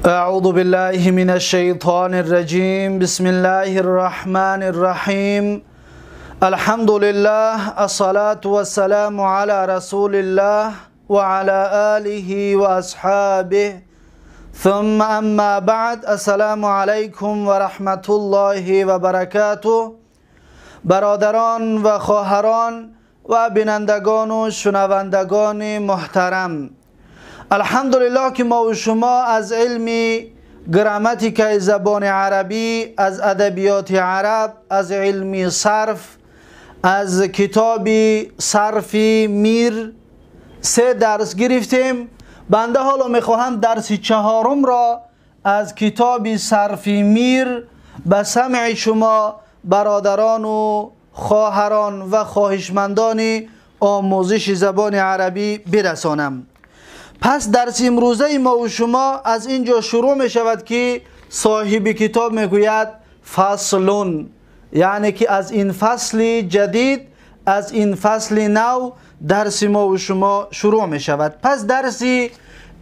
أعوذ بالله من الشيطان الرجيم بسم الله الرحمن الرحيم الحمد لله الصلاة والسلام على رسول الله وعلى آله وأصحابه ثم أما بعد السلام عليكم ورحمة الله وبركاته برادران و خواهران و بینندگان و شنوندگان محترم، الحمدلله که ما و شما از علم گراماتیک زبان عربی، از ادبیات عرب، از علم صرف، از کتاب صرف میر 3 درس گرفتیم. بنده حالا میخواهم درس 4 را از کتاب صرف میر به سمع شما برادران و خواهران و خواهشمندان آموزش زبان عربی برسانم. پس درس امروزه ما و شما از اینجا شروع می شود که صاحب کتاب میگوید فصلون، یعنی که از این فصل جدید، از این فصل نو درس ما و شما شروع می شود. پس درس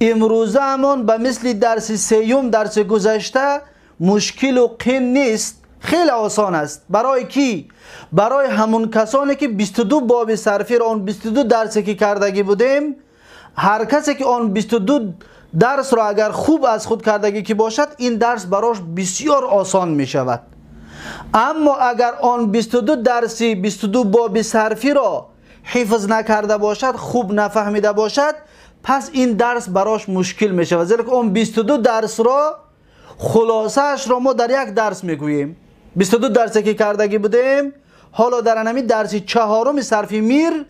امروزه همون به مثل درس 3 درس گذشته مشکل و قین نیست، خیلی آسان است. برای کی؟ برای همون کسانی که 22 باب صرفی را اون 22 درسی که کردگی بودیم، هر کسی که آن 22 درس را اگر خوب از خود کردگی که باشد، این درس براش بسیار آسان می شود. اما اگر آن 22 درسی 22 باب صرفی را حفظ نکرده باشد، خوب نفهمیده باشد، پس این درس براش مشکل می شود. زیرا که آن 22 درس را خلاصه اش را ما در یک درس می گوییم. 22 درسی که کردگی بودیم، حالا در انمی درس 4 صرف میر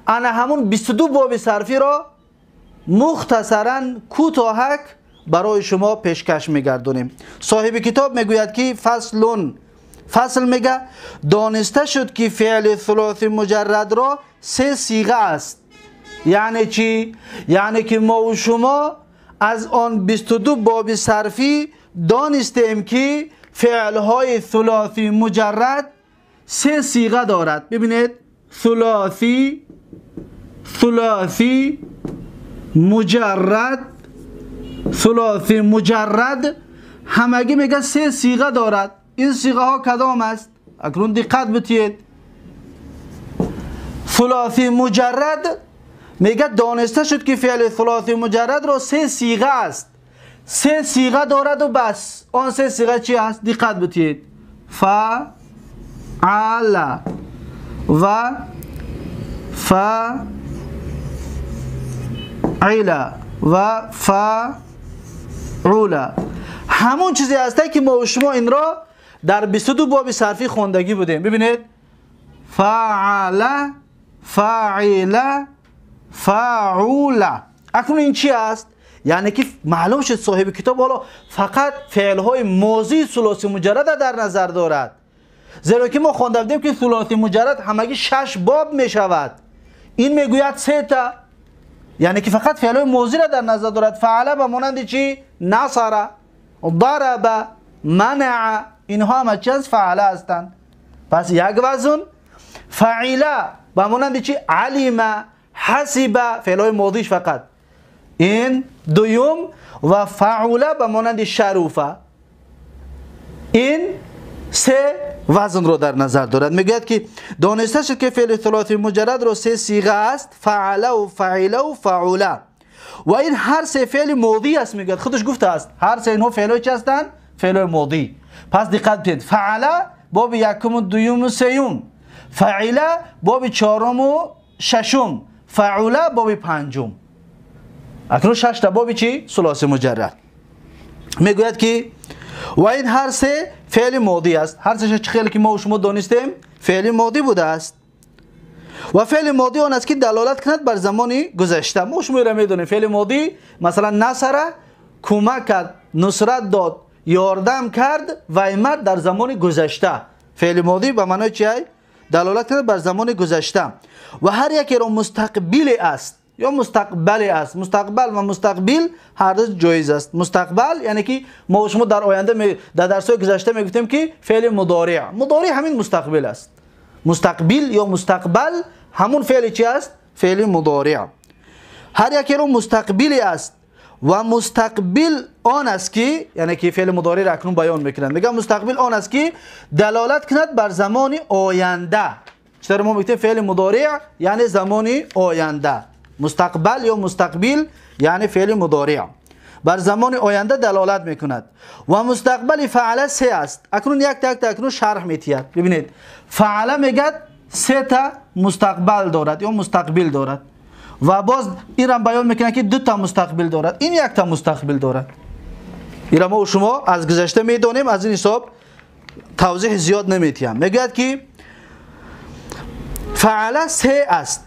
انا همون 22 باب صرفی را مختصرا کوتاهک برای شما پیشکش میگردونیم. صاحب کتاب میگوید که فصلون، فصل میگه دانسته شد که فعل ثلاثی مجرد را 3 صیغه است. یعنی چی؟ یعنی که ما و شما از آن 22 باب صرفی دانستیم که فعل های ثلاثی مجرد 3 صیغه دارد. ببینید، ثلاثی مجرد، ثلاثی مجرد همگی میگه 3 صیغه دارد. این صیغه ها کدام است؟ اکنون دقت بتید. ثلاثی مجرد میگه دانسته شد که فعل ثلاثی مجرد را 3 صیغه است. 3 صیغه دارد و بس. آن 3 صیغه چی است؟ دقت بتید. فعل و فعل و فعول همون چیزی هسته که ما و شما این را در 22 باب صرفی خوندگی بودیم. ببینید، فعل، فاعل، فاعول. اکنون این چی است؟ یعنی که معلوم شد صاحب کتاب حالا فقط فعل های ماضی ثلاثی مجرد در نظر دارد. زیرا که ما خوانده بودیم که ثلاثی مجرد همگی 6 باب می شود. این میگوید 3 تا، یعنی که فقط فعل های ماضی را در نظر دارد. فعل به مانند چی؟ نصر، ضرب، منع، اینها هم از فعل هستند. پس یک وزن. فعل به مانند چی؟ علم، حسب، فعل های ماضیش فقط این دوم. و فعول به مانند شروفه، این 3 وزن رو در نظر دارد. میگوید که دانسته شد که فعل ثلاثی مجرد رو 3 صیغه است: فعل و فعل و فعول. و این هر 3 فعل ماضی است. میگوید خودش گفته است هر 3 اینها فعل چی هستند؟ فعل ماضی. پس دقت کنید، فعل باب 1 و 2 و 3، فعل باب 4 و 6، فعول باب 5. اکنون 6 تا باب چی؟ ثلاثی مجرد. میگوید که و این هر 3 فعل ماضی است. هر 3 خیلی که ما و شما دانستیم فعل ماضی بوده است. و فعل ماضی آن است که دلالت کند بر زمان گذشته. ما شما را میدونیم فعل ماضی مثلا نصر، کمک کرد، نصرت داد، یاردم کرد و ایمد در زمان گذشته. فعل ماضی به معنای چی است؟ دلالت کند بر زمان گذشته. و هر یکی را مستقبل است یا مستقبل است. مستقبل و مستقبل هر دو جایز است. مستقبل یعنی که ما و شما در آینده در درس‌های گذشته میگفتیم که فعل مضارع، مضارع همین مستقبل است. مستقبل یا مستقبل همون فعل چی است؟ فعل مضارع. هر یکی رو مستقبل است و مستقبل آن است که، یعنی که فعل مضارع را اکنون بیان میکنند، میگه مستقبل آن است که دلالت کند بر زمان آینده. چطور ما میگیم فعل مضارع یعنی زمان آینده، مستقبل یا مستقبل یعنی فعل مضارع بر زمان آینده دلالت میکند. و مستقبل فعل سه است. اکنون یک تا اکنون شرح میتید. ببینید فعل میگه سه تا مستقبل دارد یا مستقبل دارد و باز این را بیان میکنه که دو تا مستقبل دارد، این یک تا مستقبل دارد. این را ما و شما از گذشته میدونیم، از این حساب توضیح زیاد نمیتیم. میگوید که فعل سه است،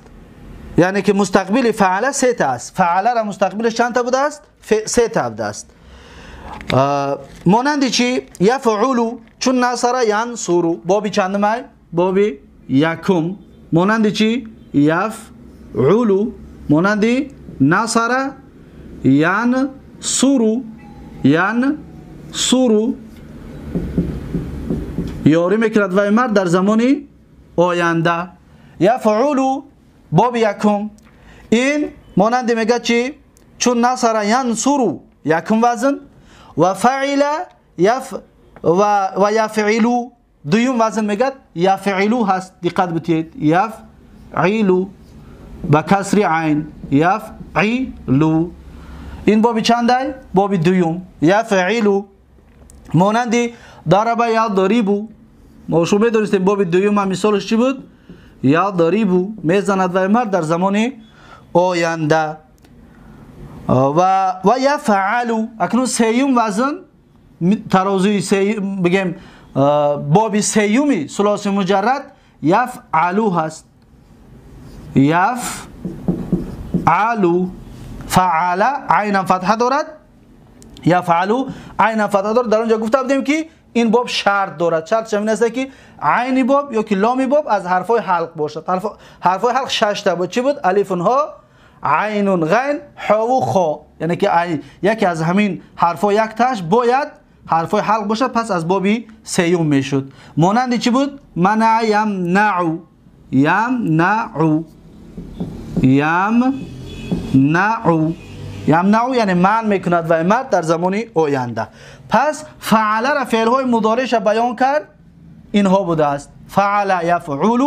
یعنی که مستقبل فعل سه تا است. فعل را مستقبلش چند تا بوده است؟ سه تا بوده است. مانند چی؟ یفعل، چون نصر ینصر، بابی چندمای؟ بابی یکم. مانند چی؟ یفعل، مانند نصر ینصر، ینصر یاری میکند و مرد در زمان آینده. یفعل باب یکم، این مانند میگه چی؟ چون نصر ینصر یکم وزن و فعل و یفعل دویم وزن میگه یفعلو هست. دقت بتید، یفعلو با کسر عین، یفعلو. این بابی چنده؟ بابی دویم، یفعلو. مانند ضرب یضرب، ما شما میدونستیم بابی دویم هم مثالش چی بود؟ یضرب، میزند و مرد در زمان آینده. و یفعل، اکنون سیوم وزن ترازوی بگیم بابی سیومی ثلاثی مجرد یفعلو هست. یفعلو، فعل عین فتحه دارد، یفعلو عین فتحه دارد. در اونجا گفته بودیم که این باب شرط دارد. شرط چه است که عین باب یا که لام باب از حرفای حلق باشد. حرفای حلق 6 تا بود. چی بود؟ الف ها، عین، غین، ح و خا. یعنی که یکی از همین حرفا یک تاش باید حرفای حلق باشد، پس از بابی سیوم میشد. مانند چی بود؟ منع یمنع، یمنع، یمنع، یمنع یعنی منع میکند و مرد در زمان آینده. پس فعل را فعل های مضارعش بیان کرد، اینها بوده است: فعل یفعل،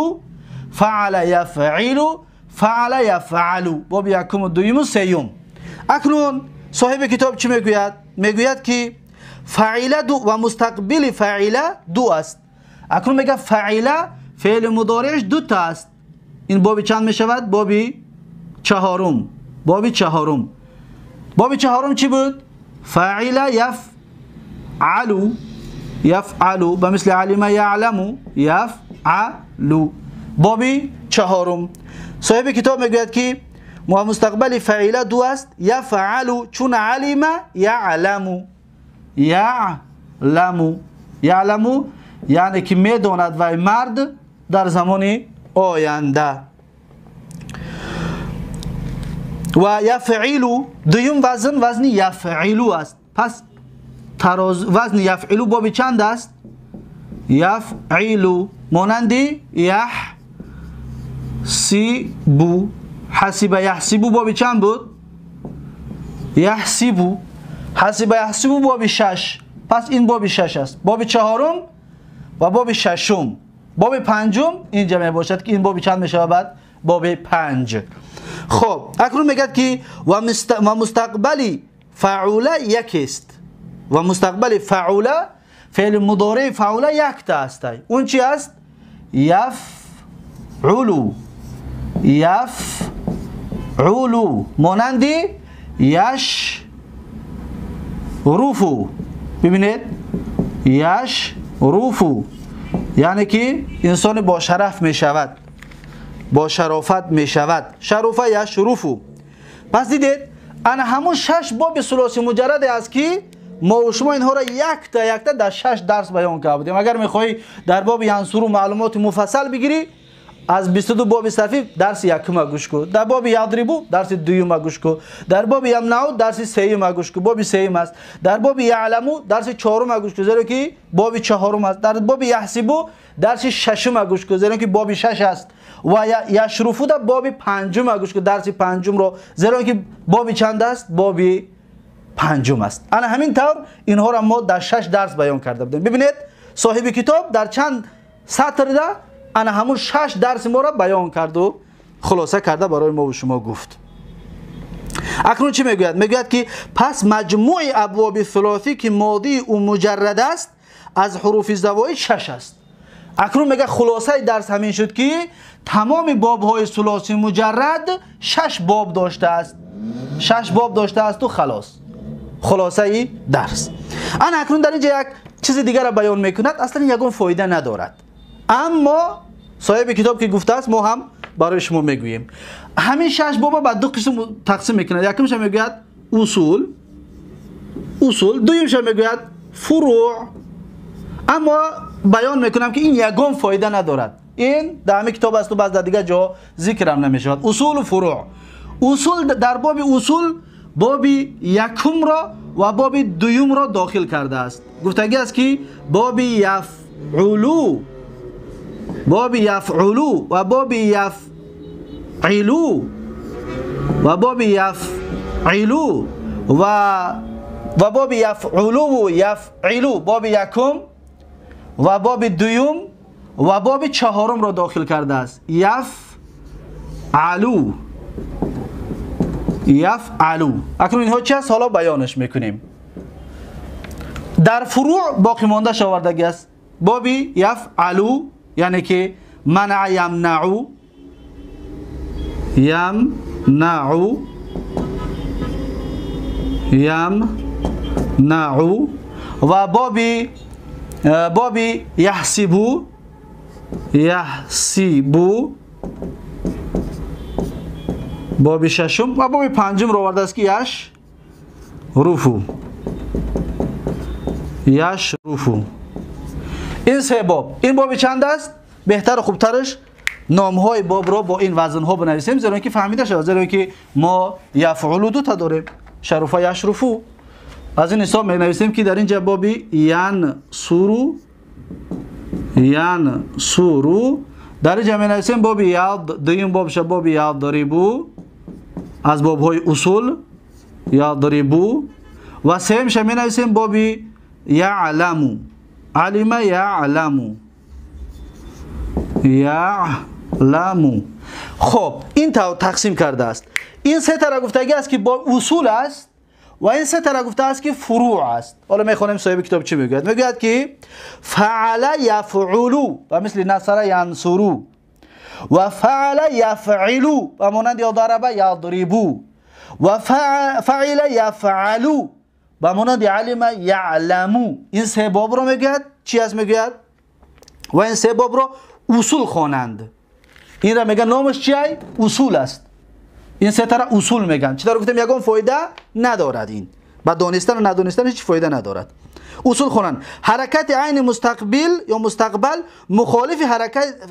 فعل یفعل، فعل یفعل. باب یکم و دویم و سیوم. اکنون صاحب کتاب چی میگوید؟ میگوید که فعل دو و مستقبل فعل دو است. اکنون میگه فعل فعل مضارعش دو تا است. این باب چند میشود؟ باب چهارم. باب چهارم. باب چهارم چی بود؟ فعل یفعل، یفعل به مثل علم یعلم، یفعل. باب چهارم. صاحب کتاب میگوید که مستقبل فعل دو است. یفعل چون علم یعلم، یعلم، یعلم یعنی که میداند و مرد در زمان آینده. و یفعل دویم وزن یفعلو است. پس وزن یفعلو باب چند است؟ یفعلو. مانند یحسبو، حسب یحسبو باب چند بود؟ یحسبو. حسب یحسبو باب 6. پس این باب 6 است. باب چهارم و باب ششم. باب پنجم اینجا می باشد که این باب چند می شود بعد؟ باب 5. خب اکنون میگه که و مستقبل فعول یک است. و مستقبل فعول فعل مضارع فعول یک تا است. اون چی است؟ یفعل، یفعل. مانند یشرف. ببینید یشرف یعنی که انسان با شرف می شود، با شرافت می شود. شرف یشرف. پس دیدید انا همون 6 باب ثلاثی مجرد است که ما و شما اینها را یک تا در 6 درس بیان کرده بودیم. اگر میخوای در باب ینصر معلومات مفصل بگیری، از 22 باب صرفی درس یکم گوش کو، در باب یضربو درس دوم گوش کو، در باب یمنع درس سوم گوش کو، باب سوم است. در باب یعلمو درس چهارم گوش کو، زیرا که باب چهارم است. در باب یحسبو درس ششم گوش کو، زیرا که باب 6 است. و یشرفو در باب پنجم گوش کو، درس پنجم رو، زیرا که باب چند است؟ باب پنجم است. انا همین طور اینها را ما در 6 درس بیان کرده بودیم. ببینید صاحب کتاب در چند سطر ده انا همون 6 درس ما را بیان کرد و خلاصه کرده برای ما و شما گفت. اکنون چی میگوید؟ میگوید که پس مجموع ابواب ثلاثی که ماضی و مجرد است از حروف زوائد 6 است. اکنون میگه خلاصه درس همین شد که تمام باب های ثلاثی مجرد 6 باب داشته است. 6 باب داشته است و خلاص. خلاصه درس. انا اکنون در اینجا یک چیز دیگر را بیان میکند، اصلا یگون فایده ندارد، اما صاحب کتاب که گفته است ما هم برای شما میگوییم. همین 6 باب به دو قسم تقسیم میکند. یکمش میگوید اصول، دویمش میگوید فروع. اما بیان میکنم که این یگان فایده ندارد. این در همین کتاب است و بعض دیگه جا ذکر هم نمیشود. اصول و فروع. اصول در باب اصول باب یکم را و باب دوم را داخل کرده است. گفتگی است که باب یفعلو و باب یفعلو و باب یفعلو و باب یفعلو و یفعلو، باب یکم و باب دوم و باب چهارم را داخل کرده است. یفعلو. اکنون اینها چی است؟ حالا بیانش میکنیم. در فروع باقی مانده آوردگی است. باب یفعلو یعنی که منع یمنعو و باب یحسبو باب ششم و باب پنجم رو آورده است که یشرفو. این سه باب. این باب چند است؟ بهتر و خوبترش نام های باب را با این وزن ها بنویسیم، زیرا اینکه فهمیده شود، زیرا اینکه ما یفعلو دو تا داریم، شرفا یشرفو. از این حساب می نویسیم که در اینجا باب ینصرو، در اینجا می نویسیم باب یاد، دویم بابش باب یضربو، از باب های اصول یضربو، و سهمش می نویسیم باب یعلمو، علم یعلمو. خب این تقسیم کرده است. این سه تا گفتگی است که با اصول است و این سه تا گفته است که فروع است. حالا میخوانیم صاحب کتاب چی میگوید. میگوید که فعل یفعلو و مثل نصر ینصرو و فعل یفعلو و مانند ضرب یضربو و فعل یفعلو و مانند علم یعلمو. این سه باب رو میگوید چی است؟ میگوید و این سه باب رو اصول خوانند. این را میگن نامش چی است؟ اصول است. این سه تا اصول میگن. چی داره گفتم؟ یگان فایده ندارد. این با دانستن و ندانستن هیچ فایده ندارد. اصول خوانند. حرکت عین مستقبل یا مستقبل مخالف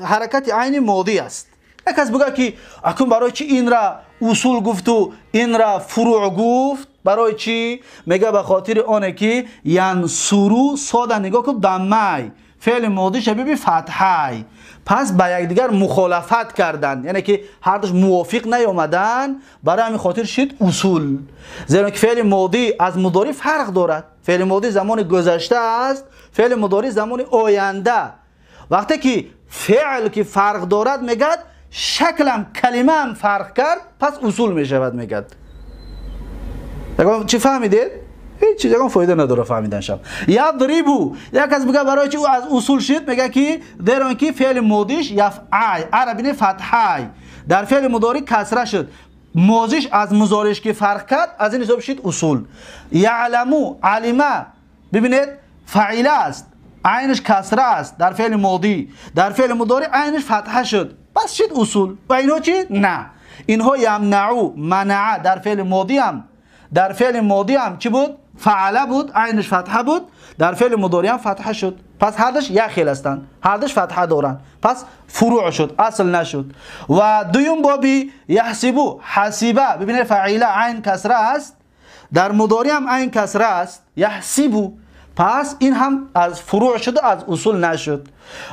حرکت عین ماضی است. یک کس بگه که اکنون برای چی این را اصول گفت و این را فروع گفت؟ برای چی؟ میگه به خاطر آنه که ینصرو ساده نگاه کن، ضمه فعل ماضی شبیه فتحه، پس با یکدیگر مخالفت کردند، یعنی که هر دوش موافق نیامدن. برای همین خاطر شد اصول، زیرا که فعل ماضی از مضارع فرق دارد. فعل ماضی زمان گذشته است، فعل مضارع زمان آینده. وقتی که فعل که فرق دارد میگد شکلم کلمه هم فرق کرد، پس اصول میشود. میگد چی فهمیدید؟ هیچ چیز یکم فایده نداره فهمیدنشم. یضربو یک از بگه برای چی او از اصول شد، میگه که در آن که فعل ماضیش یفعل عربی فتحه، در فعل مضارع کسره شد، ماضیش از مضارعش که فرق کرد، از این حساب شد اصول. یعلمو علمه، ببینید فعیله است، عینش کسره است در فعل ماضی، در فعل مضارع عینش فتحه شد، پس شد اصول. و اینها چی؟ نه، اینها یمنعو منع در فعل ماضی هم چی بود؟ فعله بود، عینش فتحه بود، در فعل مضارع هم فتحه شد، پس هر دوش یک خیل هستند، هر دوش فتحه دارن، پس فروع شد، اصل نشد. و دویم بابی یحسبو حسیبه، ببینید فعیله عین کسره است، در مضارع هم عین کسره است، یحسبو، پس این هم از فروع شد، از اصول نشد.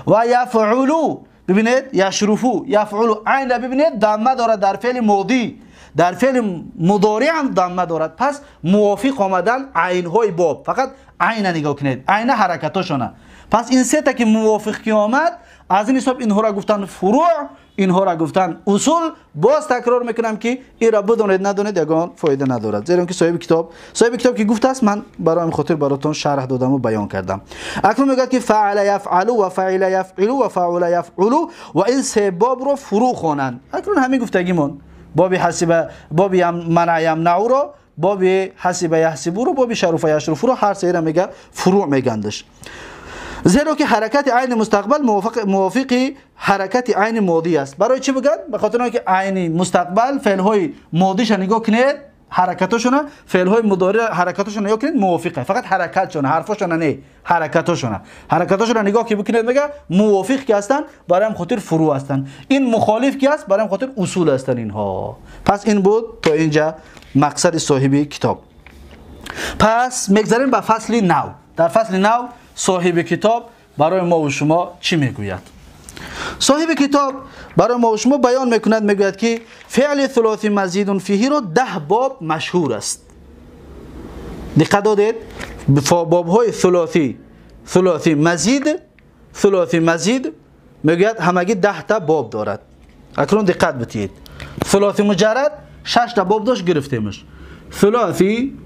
و یفعلو، ببینید یشرفو، یفعلو عین را ببینید ضمه داره در فعل ماضی، در فعل مضارع هم ضمه دارد. پس موافق آمدن عین های باب، فقط عین نگاه کنید، عین حرکتاشونه. پس این سه تا که موافق کی آمد، از این حساب اینها را گفتن فروع، اینها را گفتن اصول. باز تکرار میکنم که این را بدونید ندونید یگان فایده ندارد، زیرا که صاحب کتاب که گفته است، من برای خاطر براتون شرح دادم و بیان کردم. اکنون میگه که فعل یفعل و فعل یفعل و فعل یفعل و این سه باب رو فروع خوانند. اکنون همین گفتگیمون باب حسب، باب منع یمنع رو، باب حسب یحسب رو، باب شرف یشرف رو، هر سه را میگه فروع میگندش. زیرا که حرکت عین مستقبل موافق حرکت عین ماضی است. برای چی بگن؟ به خاطر اینکه عین مستقبل فعل های ماضیش نگاه کنید، حرکتاشونه، فعل های مضارع حرکتاشون نگاه کنید موافقه، فقط حرکتشون، حرفاشون نه، حرکتاشون نگاه که بکنید میگه موافق کی هستن، برای هم خاطر فروع هستن. این مخالف کی است، برای هم خاطر اصول هستن اینها. پس این بود تا اینجا مقصد صاحب کتاب. پس میگذاریم به فصل نو. در فصل نو صاحب کتاب برای ما و شما چی میگوید؟ صاحب کتاب برای ما و شما بیان میکند، میگوید که فعل ثلاثی مزید فیه رو 10 باب مشهور است. دقت دادید؟ باب های ثلاثی مزید میگوید همگی 10 تا باب دارد. اکنون دقت بتید، ثلاثی مجرد 6 تا باب داشت گرفتیمش. ثلاثی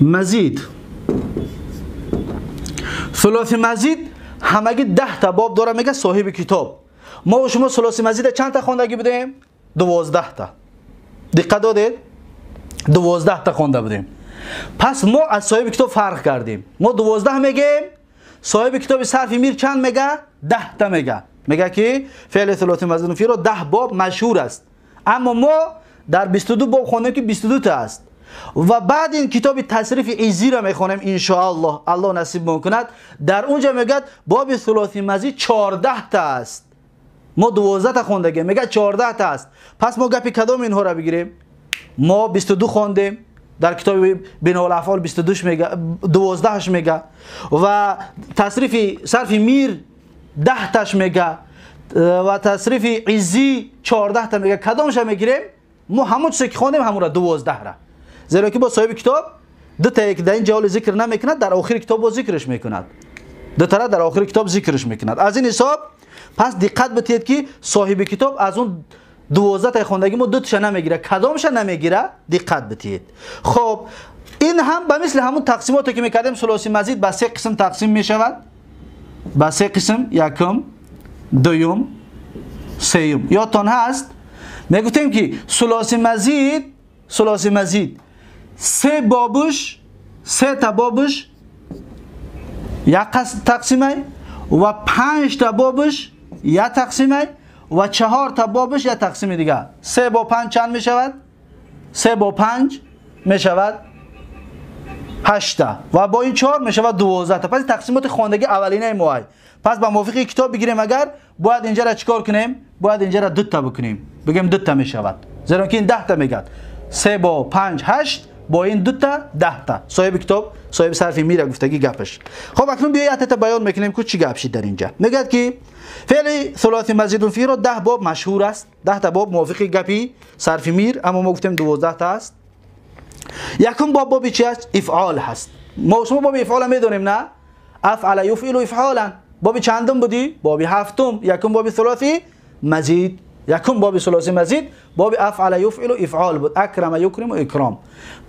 مزید همگی 10 تا باب داره. میگه صاحب کتاب. ما و شما ثلاثی مزید چند تا خوندگی بودیم؟ 12 تا. دقت دادید؟ 12 تا خونده بودیم. پس ما از صاحب کتاب فرق کردیم. ما 12 میگیم، صاحب کتاب صرف میر چند میگه؟ 10 تا میگه که فعل ثلاثی مزید فی رو 10 باب مشهور است. اما ما در 22 باب خوندیم که 22 تا است. و بعد این کتاب تصریف ایزی را میخوانیم ان شاء الله، الله نصیب میکند. در اونجا میگه باب ثلاثی مزید 14 تا است. ما 12 تا خوندگی، میگه 14 تا است. پس ما گپی کدام اینها را بگیریم؟ ما 22 خوندیم، در کتاب بناء الافعال 22 میگه، 12 میگه، و تصریف صرف میر 10 تاش میگه، و تصریف ایزی 14 تا میگه. کدامش میگیریم؟ ما همون چیزی که خوندیم همون را 12 را. زیرا که با صاحب کتاب دو تا که در این جوال ذکر نمیکند، در آخر کتاب با ذکرش میکند. دو تا در آخر کتاب ذکرش میکند. از این حساب پس دقت بتید که صاحب کتاب از اون 12 تا خوندگی ما 2 تاش نمیگیره، کدامش نمیگیره. دقت بتید. خب این هم به مثل همون تقسیماتی که میکردیم ثلاثی مزید به 3 قسم تقسیم میشود. به 3 قسم، یکم، دوم، سوم. یادتون هست میگفتیم که ثلاثی مزید 3 بابش، 3 تا بابش یک تقسیمه، و 5 تا بابش یک تقسیمه، و 4 تا بابش یک تقسیم دیگه. 3 با 5 چند می شود؟ 3 با 5 می شود 8 تا، و با این 4 می شود 12 تا. پس تقسیمات خواندگی اولینه ما. پس با موافق کتاب بگیریم، اگر باید اینجا را چیکار کنیم؟ باید اینجا را 2 تا بکنیم، بگیم 2 تا می شود، زیرا که این 10 تا میگه. 3 با 5 8، با این 2 تا 10 تا. صاحب کتاب، صاحب صرف میره گفتگی گپش. خب اکنون بیایید تا بیان میکنیم که چی گپ شد در اینجا. میگه که فعل ثلاثی مزید فی رو 10 باب مشهور است. 10 تا باب موافق گپی صرف میر، اما ما گفتیم 12 تا است. یکم باب چی است؟ افعال هست. ما شما باب افعال میدونیم نه؟ افعل یفعل افعالا. باب چندم بودی؟ باب هفتم. یکم باب ثلاثی مزید، یکم باب ثلاثی مزید باب افعل یفعل افعال بود. اکرم یکرم و اکرام.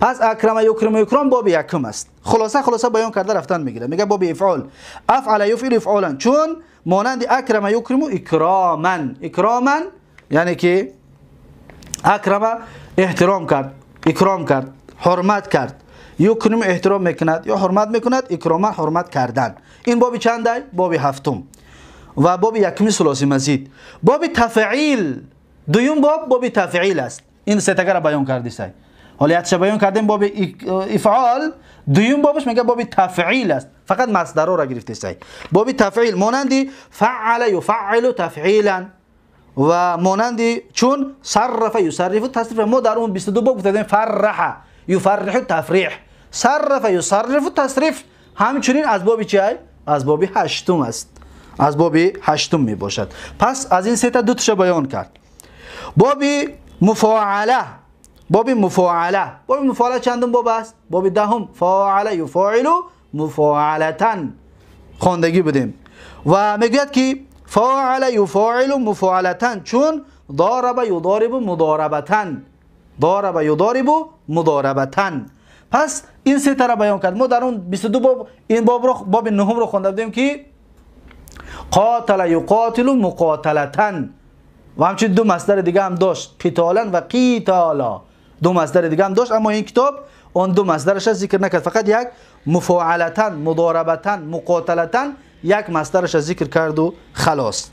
پس اکرم یکرم و اکرام باب یکم است. خلاصه بیان کرده رفتن میگیره. میگه باب افعال افعل یفعل افعالا، چون مانند اکرم یکرم و اکراما یعنی که اکرم احترام کرد، اکرام کرد، حرمت کرد. یکرم احترام میکند یا حرمت میکند، اکراما حرمت کردن. این باب چنده؟ باب هفتم. و باب یکمی ثلاثی مزید. باب تفعیل دویم باب تفعیل است. این سه تا را بیان کردی سای. حالا چه بیان کردیم؟ باب افعال دویم بابش میگه باب تفعیل است، فقط مصدر را گرفته سای. باب تفعیل مانندی فعل یفعل تفعیلا، و مانندی چون صرف یصرف تصریف. ما در اون 22 باب گفتیم فرح یفرح تفریح، صرف یصرف تصریف. همچنین از باب چی؟ از باب هشتم است. از باب هشتم می باشد. پس از این سه تا دو تاش بیان کرد. باب مفاعله، باب مفاعله چندم باب است؟ باب دهم. فاعل یفاعل مفاعلتن خواندگی بدیم و میگوید که فاعل یفاعل مفاعلتن، چون ضارب یضارب مضاربتن، ضارب یضارب مضاربتن. پس این سه تا را بیان کرد. ما در اون 22 باب این باب نهم رو خوانده بودیم که قاتل یقاتل مقاتلتن و همچنین دو مصدر دیگه هم داشت، قتالا و قیتالا، دو مصدر دیگه هم داشت، اما این کتاب اون دو مصدرش ذکر نکرد، فقط یک مفاعلتن مضاربتن مقاتلتن یک مصدرش ذکر کرد و خلاص.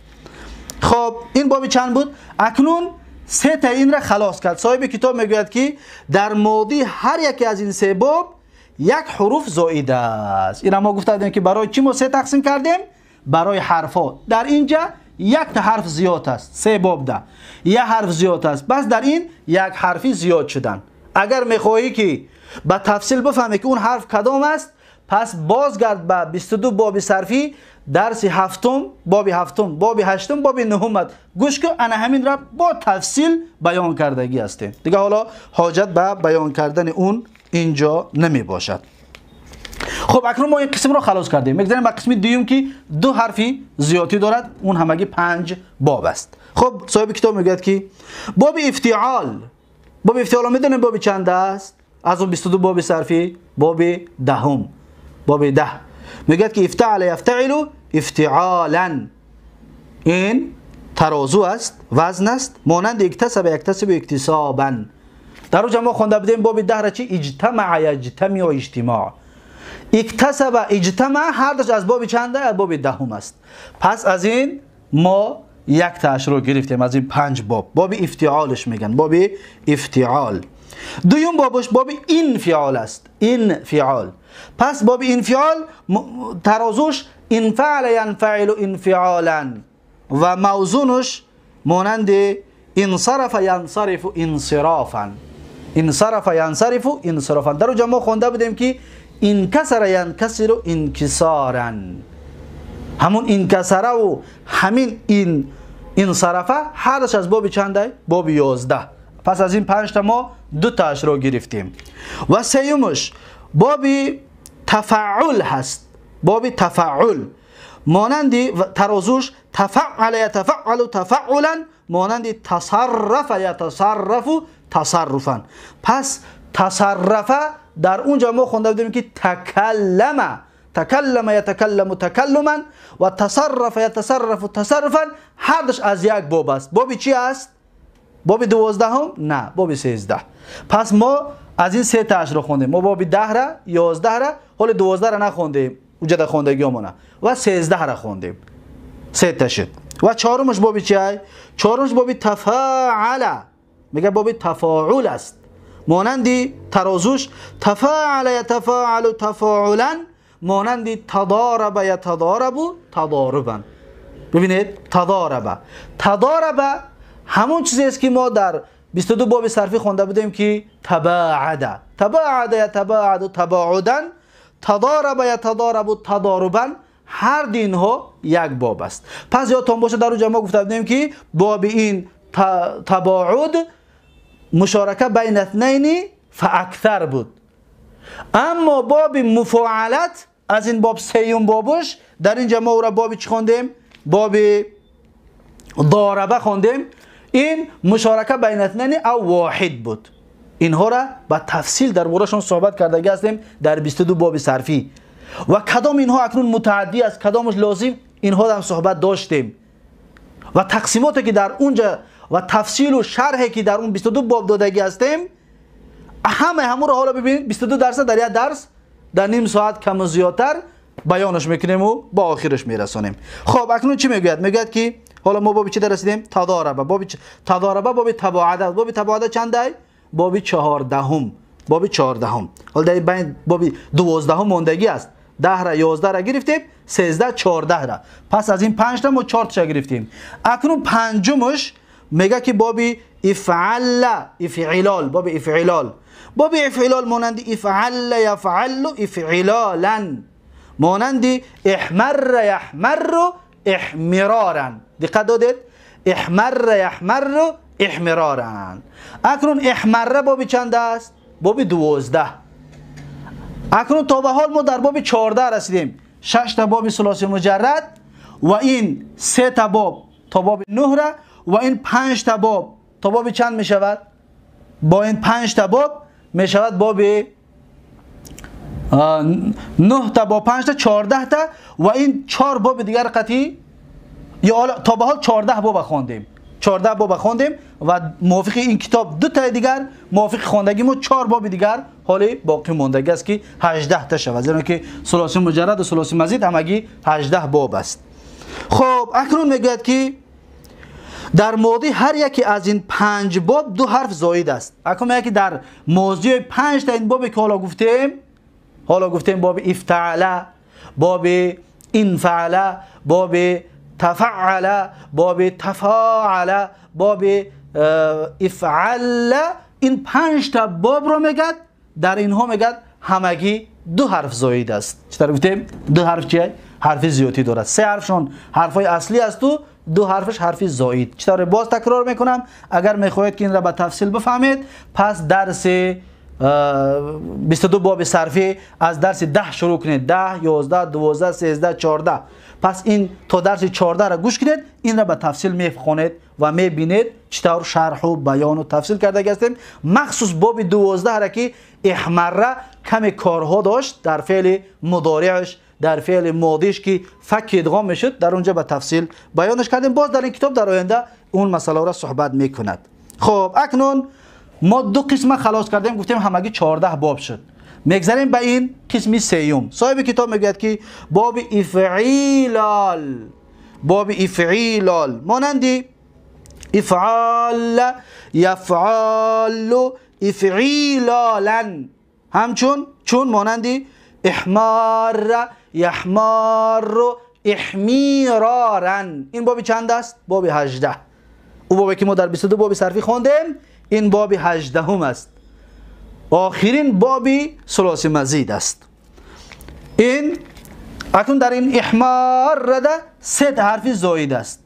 خب این بابی چند بود؟ اکنون سه تا این را خلاص کرد. صاحب کتاب میگوید که در ماضی هر یکی از این سه باب یک حروف زائده است. این ما گفته بودیم که برای چی ما سه تقسیم کردیم؟ برای حرفا. در اینجا یک تا حرف زیاد است، سه باب ده یک حرف زیاد است، بس در این یک حرفی زیاد شدن. اگر میخواهی که به تفصیل بفهمی که اون حرف کدام است، پس بازگرد به 22 باب صرفی، درس هفتم، باب هفتم، باب هشتم، باب نهم گوش کن، انا همین را با تفصیل بیان کردگی هستیم. دیگه حالا حاجت به بیان کردن اون اینجا نمی باشد. خب اکنون ما این قسم رو خلاص کردیم. میگذاریم به قسم دوم که دو حرفی زیادی دارد، اون همگی 5 باب است. خب صاحب کتاب میگوید که باب افتعال، باب افتعال میدونیم باب چند است؟ از اون 22 باب صرفی باب دهم، باب 10 میگوید که افتعل یفتعل افتعالا، این ترازو است، وزن است، مانند اکتسب یکتسب اکتسابا. در اونجا ما خونده بودیم باب 10 را چی؟ اجتمع یجتمع اجتماع. اکتسب اجتماع هر دوش از باب چنده؟ از باب دهم است. پس از این ما یک تاش رو گرفتیم از این 5 باب. باب افتعالش میگن، باب افتعال. دوم بابش باب انفعال است، انفعال. پس باب انفعال ترازوش انفعل ینفعل انفعالا و موزونش مانند انصرف ینصرف انصرافا، انصرف ینصرف انصرافا. در اونجا ما خونده بودیم که انکسر ینکسر انکسارا، همون انکسره و همین این انصرفه هر دوش از باب چنده؟ باب 11. پس از این 5 تا ما 2 تاش رو گرفتیم. و سیومش باب تفعل هست، باب تفعل مانند ترازوش تفعل یتفعل تفعلا، مانند تصرف یتصرف تصرفا. پس تصرفه در اونجا ما خونده بودیم که تکلم، تکلم یتکلم تکلما و تصرف یتصرف تصرفا، هر دوش از یک باب است. بابی چی است؟ باب 12 هم؟ نه، باب 13. پس ما از این 3 تاش رو خوندیم. ما باب 10 را، 11 را، حال 12 را نخوندیم اونجا در خواندگی همونه، و 13 را خوندیم، 3 تا شد. و چهارمش باب چی است؟ چهارمش باب تفاعل، میگه باب تفاعل است، مانندی ترازوش تفاعل یتفاعل تفاعلا، مانندی تضارب یتضارب تضاربا. ببینید تضارب، تضارب همون چیزی است که ما در 22 باب صرفی خونده بودیم که تباعد، تباعد یتباعد تباعدا، تضارب یتضارب تضاربا، هر دین ها یک باب است. پس یادتون باشه در اونجا ما گفته بودیم که باب این تباعد مشارکه بین اثنین فاکثر بود، اما باب مفاعلت از این باب سیوم بابش در اینجا ما او را باب چی خوندیم؟ باب ضاربه خوندیم. این مشارکه بین اثنین او واحد بود. اینها را با تفصیل در بارشون صحبت کرده هستیم در 22 باب صرفی. و کدام اینها اکنون متعدی است، کدامش لازم، اینها هم صحبت داشتیم. و تقسیماتی که در اونجا و تفصیل و شرحی که در اون 22 باب دادگی هستیم، همون رو حالا ببینید 22 درس در یک درس در نیم ساعت کم و زیادتر بیانش میکنیم و با آخرش میرسونیم. خب اکنون چی میگوید؟ میگوید که حالا ما باب چی رسیدیم؟ تضارب. باب تضارب باب تباعد. باب تباعد چنده؟ باب 14. باب 14. حالا در بین باب 12 ماندگی است. 10 را 11 را گرفتیم، 13 14 را. پس از این 5 تا ما 4 تا گرفتیم. اکنون پنجمش میگه که باب افعل، افعلال، باب افعلال. باب افعلال مانند افعل یفعل افعلالا، مانند احمر یحمر احمرارا. دقت دادید؟ احمر یحمر احمرارا. اکنون احمر باب چند است؟ باب 12. اکنون تا به حال ما در باب 14 رسیدیم. 6 تا باب ثلاثی مجرد و این 3 تا باب تا باب 9 را و این 5 تا باب تا باب چند می شود؟ با این 5 تا باب می شود باب 9 تا با 5 تا 14 تا و این 4 باب دیگر قطعی یا تا به حال 14 باب خواندیم. 14 باب خواندیم و موافق این کتاب 2 تا دیگر موافق خواندگی ما 4 باب دیگر حالی باقی موندگی است که 18 تا شود، زیرا که ثلاثی مجرد و ثلاثی مزید همگی 18 باب است. خب اکنون میگوید که در ماضی هر یکی از این 5 باب 2 حرف زائد است. اکنون میگه که در ماضی 5 تا این بابی که حالا گفتیم باب افتعل، باب انفعل، باب تفعل، باب تفاعل، باب افعل، این 5 تا باب رو میگد در اینها میگد همگی 2 حرف زائد است. چطور گفتیم 2 حرف چیه؟ حرف زیادی دارد. 3 حرفشون حرفای اصلی است و 2 حرفش حرف زائد. چطور باز تکرار میکنم اگر میخواهید که این را به تفصیل بفهمید پس درس 22 باب صرفی از درس 10 شروع کنید. 10 11 12 13 14. پس این تا درس 14 را گوش کنید، این را به تفصیل میخونید و میبینید چطور شرح و بیان و تفصیل کرده هستیم. مخصوص باب 12 را که احمره کمی کارها داشت در فعل مضارعش، در فعل ماضیش که فک ادغام میشد، در اونجا به تفصیل بیانش کردیم. باز در این کتاب در آینده اون مسئله را صحبت میکند. خب اکنون ما 2 قسم خلاص کردیم، گفتیم همگی 14 باب شد. میگذاریم به این قسمی سیوم. صاحب کتاب میگه که باب افعیلال، باب افعیلال مانندی افعال، یفعال، افعیلالا، همچون چون مانندی احمار، یحمار، احمیرارا. این باب چند است؟ باب 18. او بابی که ما در 22 باب صرفی خواندیم این باب 18 هم است. آخرین بابی ثلاثی مزید است. این اکنون در این احمار رده 3 حرف زائد است.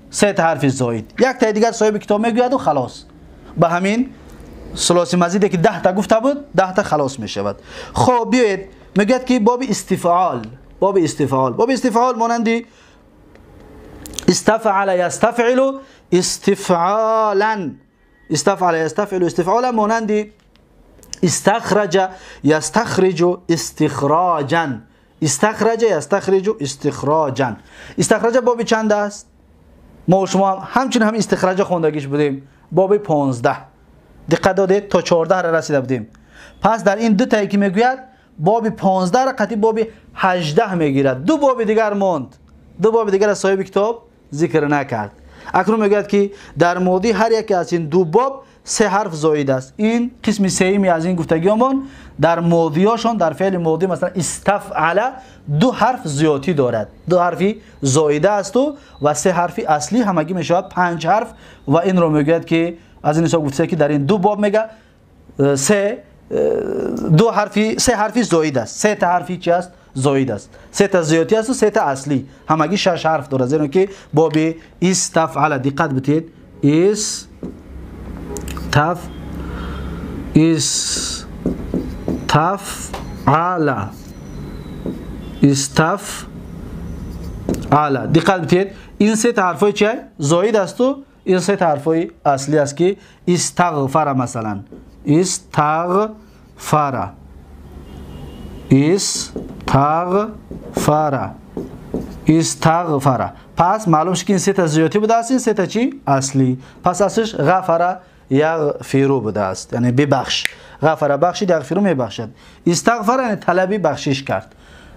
3 حرف زائد. یک تا دیگر صاحب کتاب میگوید و خلاص. به همین ثلاثی مزیدی که 10 تا گفته بود 10 تا خلاص می شود. خب بیایید میگوید که باب استفعال، باب استفعال، باب استفعال مانندی استفعل یستفعل استفعالا، استفعل یستفعل استفعالا مانندی استخرج یستخرج استخراجا، استخرج یستخرج استخراجا. استخرج باب چند است؟ ما و شما همچنین هم استخراج خوندگیش بودیم، باب 15. دقت دادید تا 14 را رسیده بودیم. پس در این 2 تایی که میگوید باب 15 را قطعی باب 18 میگیرد. 2 باب دیگر ماند، 2 باب دیگر از صاحب کتاب ذکر نکرد. اکنون میگوید که در ماضی هر یک از این 2 باب 3 حرف زائد است. این قسم سومی از این گفتگیمون در ماضیاشون در فعل ماضی مثلا استفعل 2 حرف زیادی دارد، 2 حرفی زائده است و 3 حرفی اصلی همگی میشود 5 حرف. و این رو میگوید که از این حساب گفته که در این 2 باب میگه 3 حرفی زائد است. 3 تا حرفی چی است؟ زائد است. 3 تا زیادی است و 3 تا اصلی همگی 6 حرف دارد. زیرا که باب استفعل دقت بتید استفعل دقت بتید این 3 تا حرفای چیه؟ زائد است و این 3 تا حرفای اصلی است که استغفر مثلا، استغفر، استغفر. پس معلوم شد که این 3 تا زیادی بوده است، این 3 تا چی؟ اصلی. پس اصلش غفر یغفر بوده است، یعنی ببخش. غفر بخشید، یغفر میبخشد. استغفر یعنی طلبی بخشش کرد.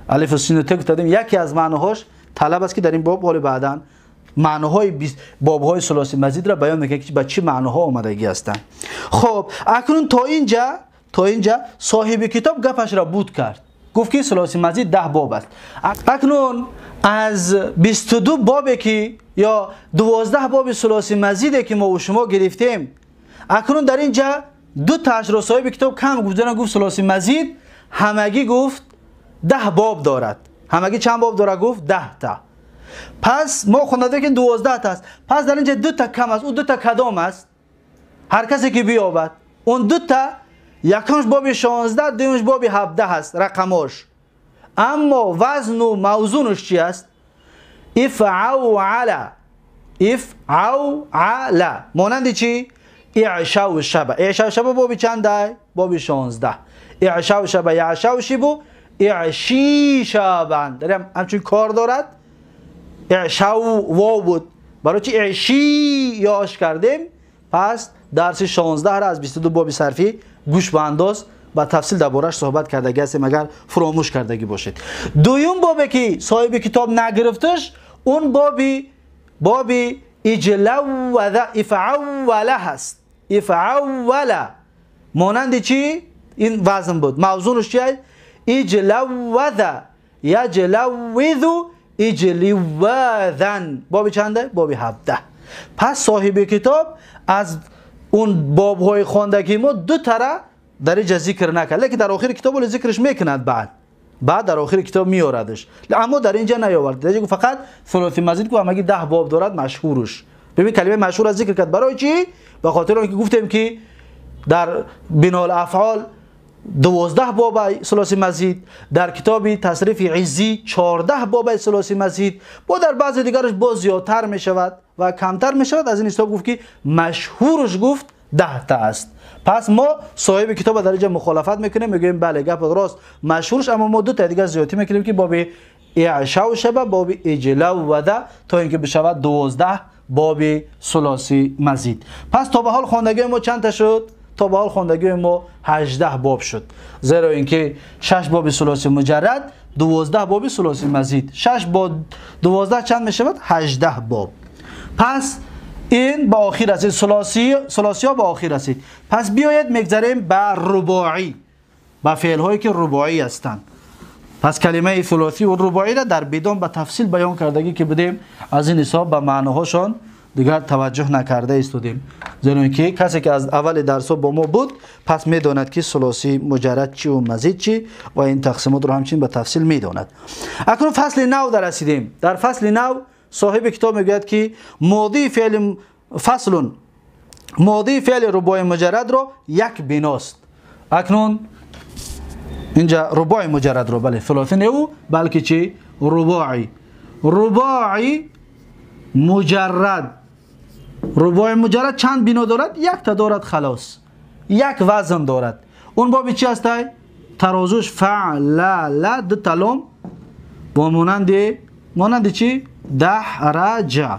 الف و سین و ت گفتیم یکی از معناهاش طلب است که در این باب حال بعداً معناهای بابهای ثلاثی مزید را بیان میکنه که با چه معناها آمدگی هستند. خب اکنون تا اینجا صاحب کتاب گپش را بود کرد، گفت که ثلاثی مزید 10 باب است. اکنون از 22 بابی که یا 12 باب ثلاثی مزیدی که ما و شما گرفتیم، اکنون در اینجا 2 تاش را صاحب کتاب کم گفت ثلاثی مزید همگی گفت 10 باب دارد. همگی چند باب دارد؟ گفت 10 تا. پس ما خونده که 12 تا است. پس در اینجا 2 تا کم است. اون 2 تا کدام است؟ هر کسی که بیابد اون 2 تا، یکمش باب 16 دومش باب 17 است رقمش. اما وزن و موزونش چی است؟ افعوعل. افعوعل مانند چی؟ اعشاء شبه. اعشاء شبه باب چند است؟ باب 16. اعشاء شبه یعشاء شبه اعشی شبن. داریم همچون کار دارد. اعشاء واو بود، برای چی اعشی یاش کردیم؟ پس درس 16 را از 22 باب صرفی گوش به انداز با تفصیل دربارش صحبت کردگی هستیم اگر فراموش کردگی باشید. دوم بابی که صاحب کتاب نگرفتش اون بابی اجلوذ افعول هست. افعول مانند چی؟ این وزن بود. موزونش چیه؟ اجلوذ یجلوذ اجلوذن. بابی چنده؟ بابی 17. پس صاحب کتاب از اون باب های خواندگی ما 2 تا را در اینجا ذکر نکرد، لیکن در آخر کتاب ذکرش میکند. بعد در آخر کتاب میاردش، اما در اینجا نیاورد. در اینجا فقط ثلاثی مزید که همگی 10 باب دارد مشهورش. ببین کلمه مشهور را ذکر کرد. برای چی؟ به خاطر اینکه گفتیم که در بناء الافعال 12 باب ثلاثی مزید، در کتاب تصریف عزی 14 باب ثلاثی مزید، با در بعض دیگرش باز زیادتر می شود و کمتر می شود. از این حساب گفت که مشهورش گفت 10 تا است. پس ما صاحب کتاب در اینجا مخالفت میکنیم، میگیم بله گپ راست مشهورش، اما ما 2 تا دیگه زیادتی میکنیم که باب اعشاء شبه، باب اجلوذ، تا اینکه بشود 12 باب ثلاثی مزید. پس تا به حال خواندگی ما چند تا شد؟ تا به حال خواندگی ما 18 باب شد، زیرا اینکه 6 باب ثلاثی مجرد، 12 باب ثلاثی مزید. 6 با 12 چند میشود؟ 18 باب. پس این با آخر رسید، ثلاثی ها با آخر رسید. پس بیایید میگذاریم به رباعی، با فعل هایی که رباعی هستند. پس کلمه ثلاثی و رباعی را در بدون به تفصیل بیان کردگی که بدیم، از این حساب به معناهاشون دیگر توجه نکرده ایستادیم، زیرا اینکه کسی که از اول درس با ما بود پس میداند که ثلاثی مجرد چی و مزید چی و این تقسیمات رو همچنین به تفصیل میداند. اکنون فصل نو در رسیدیم. در فصل نو صاحب کتاب میگوید که ماضی فعل رباعی مجرد رو یک بناست. اکنون اینجا رباعی مجرد رو بله ثلاثی نو بلکه چی؟ رباعی مجرد. رباعی مجرد چند بنا دارد؟ 1 تا دارد خلاص. 1 وزن دارد. اون بابی چی هست؟ ترازوش فعل 2 تا لام و مانند چی؟ دحرجه.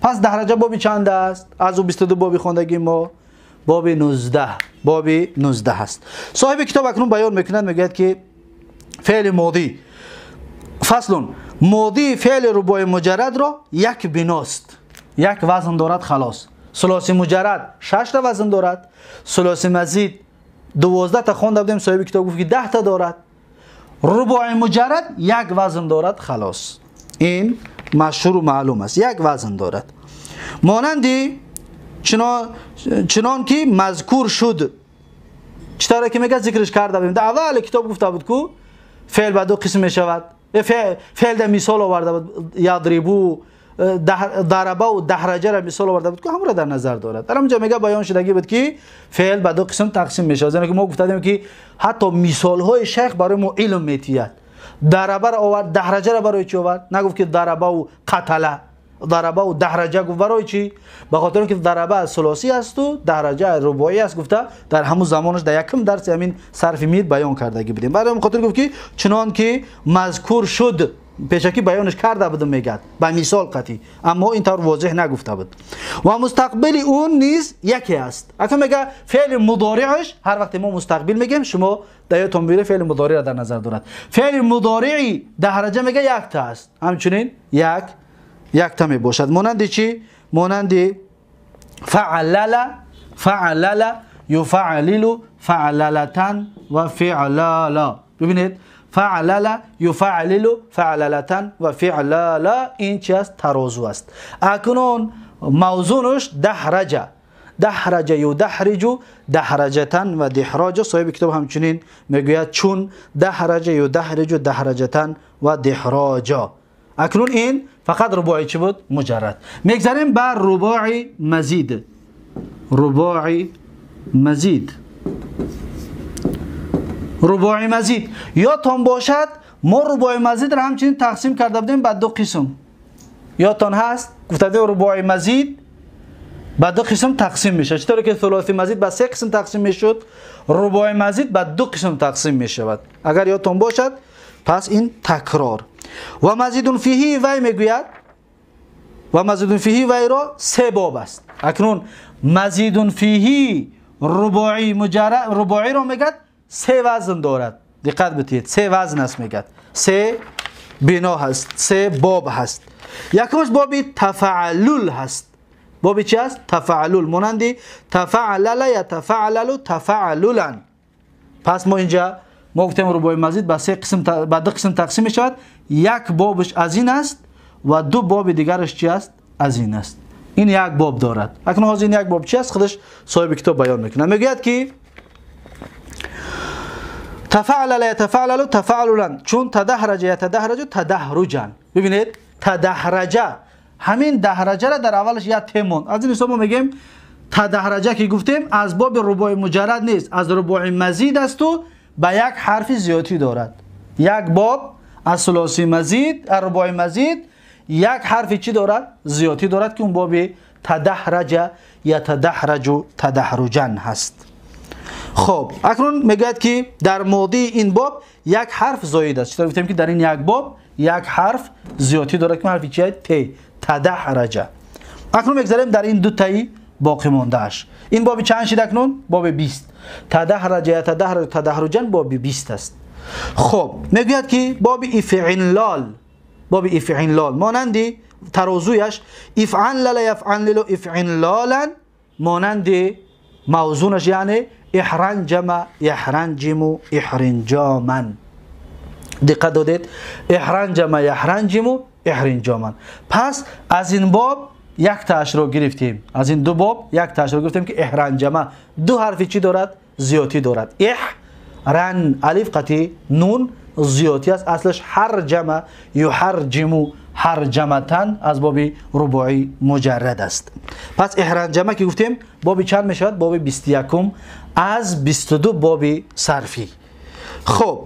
پس دحرجه بابی چند است؟ از 22 بابی خواندگی ما باب 19. باب 19 هست. صاحب کتاب اکنون بیان میکند، میگه که فعل ماضی ماضی فعل رباعی مجرد را 1 بناست، 1 وزن دارد خلاص. ثلاثی مجرد 6 تا وزن دارد، ثلاثی مزید 12 تا خوانده بودیم، صاحب کتاب گفت که 10 تا دارد. رباعی مجرد 1 وزن دارد خلاص. این مشهور و معلوم است، 1 وزن دارد. مانندی چنان که مذکور شد. چطوره که میگه ذکرش کرده بودیم. در اول کتاب گفته بود که فعل به 2 قسم می شود. فعل در مثال آورده بود، یضربو، ضربه و دحرجه را مثال آورده بود که همون را در نظر دارد. در همونجا میگه بیان شدگی بود که فعل به 2 قسم تقسیم می شود. یعنی که ما گفتیم که حتی مثال های شیخ برای ما علم میتید. ضربه را آورد، دحرجه را برای چی آورد؟ نگفت که ضربه و قتله. ضربه و دحرجه گفت برای چی؟ به خاطر اینکه ضربه ثلاثی است و دحرجه رباعی است. گفته در همون زمانش در یکم درس همین صرف میر بیان کردگی بودیم. برای خاطر گفت که چنان که مذکور شد، پیشکی بیانش کرده بودم میگه با مثال قطعی، اما اینطور واضح نگفته بود. و مستقبل اون نیز یکی است. اگه میگه فعل مضارعش، هر وقت ما مستقبل میگیم شما دایتون بیره فعل مضارع را در نظر دارد. فعل مضارعی دحرجه میگه 1 تا است، همچنین یک تا می باشد. مانند چی؟ مانند فعلل یفعلل فعللتن و فعلالا. ببینید فعلل یفعلل فعللتن و فعلالا این چی است؟ ترازو است. اکنون موزونش دحرجه. دحرج یدحرج دحرجتن و دحراج. صاحب کتاب همچنین میگوید چون دحرج یدحرج دحرجتن و دحراجا. اکنون این فقط رباعی چی بود؟ مجرد. میگذاریم بر رباعی مزید. رباعی مزید، رباعی مزید یادتان باشد ما رباعی مزید را همچنین تقسیم کرده بودیم به دو قسم. یادتان هست گفته بودیم رباعی مزید به دو قسم تقسیم میشه. چطوری که ثلاثی مزید به سه قسم تقسیم میشد، رباعی مزید به دو قسم تقسیم میشود. اگر یادتان باشد پس این تکرار. و مزید فیه وی میگوید و مزید فیه وی را سه باب است. اکنون مزید فیه رباعی مجرد رباعی را میگد سه وزن دارد. دقت بتید سه وزن است میگد، سه بنا هست، سه باب هست. یکمش باب تفعلل هست. باب چی است؟ تفعلل، مانند تفعلل یتفعلل تفعللا. پس ما اینجا ما گفتیم رباعی مزید به سه قسم به دو قسم تقسیم می شود. یک بابش از این است و دو باب دیگرش چی است؟ از این است. این یک باب دارد. اکنون از این یک باب چی است خودش صاحب کتاب بیان میکنه. میگوید که تفعلل یتفعلل تفعللا، چون تدحرج یتدحرج تدحرجا. ببینید تدحرج، همین دحرجه را در اولش یک تمون. از این حساب ما میگیم تدحرجه که گفتیم از باب رباعی مجرد نیست، از رباعی مزید است و به یک حرف زیادی دارد. یک باب از ثلاثی مزید، از رباعی مزید یک حرف چی دارد؟ زیادی دارد که اون باب تدحرج یتدحرج تدحرجا هست. خب اکنون میگوید که در ماضی این باب یک حرف زاید است. چطور گفتیم که در این یک باب یک حرف زیادی دارد که حرفی چیه؟ ت، تدحرج. اکنون میگذاریم در این دو تایی باقی مانده اش. این باب چند شد اکنون؟ باب 20. تدحرج یتدحرج تدحرجا باب 20 است. خب میگوید که باب افعلال، باب افعلال مانندی ترازویش افعلل یفعلل افعلالا، مانند موزونش یعنی احرنجم یحرنجم احرنجاما. دقت دادید؟ احرنجم یحرنجم احرنجاما. پس از این باب یک تاش رو گرفتیم، از این دو باب یک تاش رو گرفتیم که احرنجم دو حرفی چی دارد؟ زیادی دارد. رن الف قطعی نون زیادی است، اصلش حرجم یحرجم حرجمتن از باب رباعی مجرد است. پس احرنجمه که گفتیم باب چند می شود؟ باب 21 از 22 باب صرفی. خب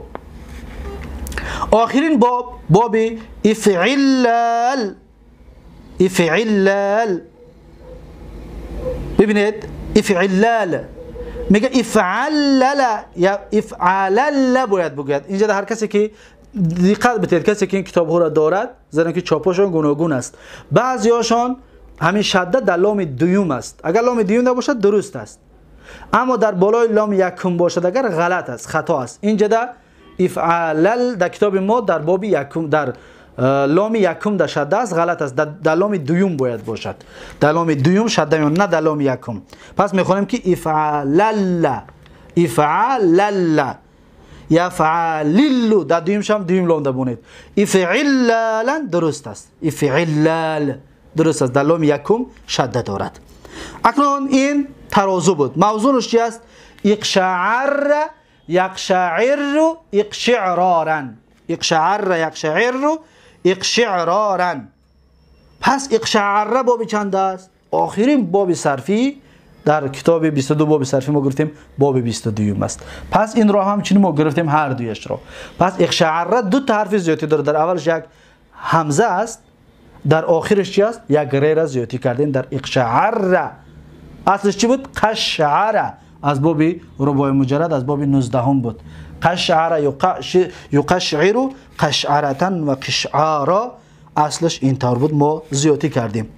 آخرین باب باب افعلال. افعلال ببینید افعلال میگه افعلل یا افعلل باید بگوید. اینجا در هر کسی که دقت بتید، کسی که این کتاب ها را دارد زیرا که چاپاشون گوناگون است، بعضی هاشون همین شدت در لام دوم است. اگر لام دوم نباشد درست است، اما در بالای لام یکم باشد اگر غلط است، خطا است. اینجا در افعلل در کتاب ما در باب یکم در لام یکم در شده است، غلط است. در لام دوم باید باشد، در لام دوم شده میان، نه در لام یکم. پس میخوانیم که افعلل افعلل یفعلل، در دویمش هم دویم لام بونید. افعلل درست است، افعلل درست است، در لام یکم شده دارد. اکنون این ترازو بود. موضوعش چی است؟ اقشعر یقشعر اقشعرارا. اقشعر یقشعر اقشعرارا. پس اقشعر باب چند است؟ آخرین باب صرفی در کتاب 22 باب صرفی ما گرفتیم باب 22 است. پس این را همچنین ما گرفتیم هر دویش را. پس اقشعر دو تا حرف زیادی داره. در اولش یک همزه است، در آخرش چی است؟ یک ر را زیادی کردیم در اقشعر. اصلش چی بود؟ قشعر، از باب رباعی مجرد از باب 19 بود. قشعر یقشعر قشعرتن و قشعارا، اصلش اینطور بود، ما زیادی کردیم.